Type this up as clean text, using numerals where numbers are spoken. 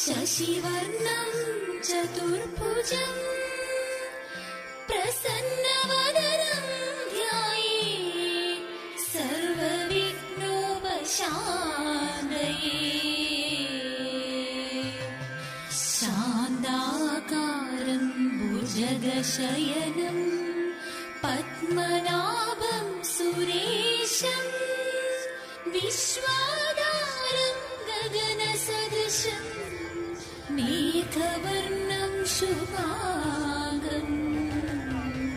शशिवर्णं चतुर्भुजम् प्रसन्नवदनं ध्यायेत् सर्वविघ्नोपशान्तये। शान्ताकारं भुजगशयनं पद्मनाभं सुरेशं विश्वाधारं गगनसदृशं मेघवर्णं शुभाङ्गम्।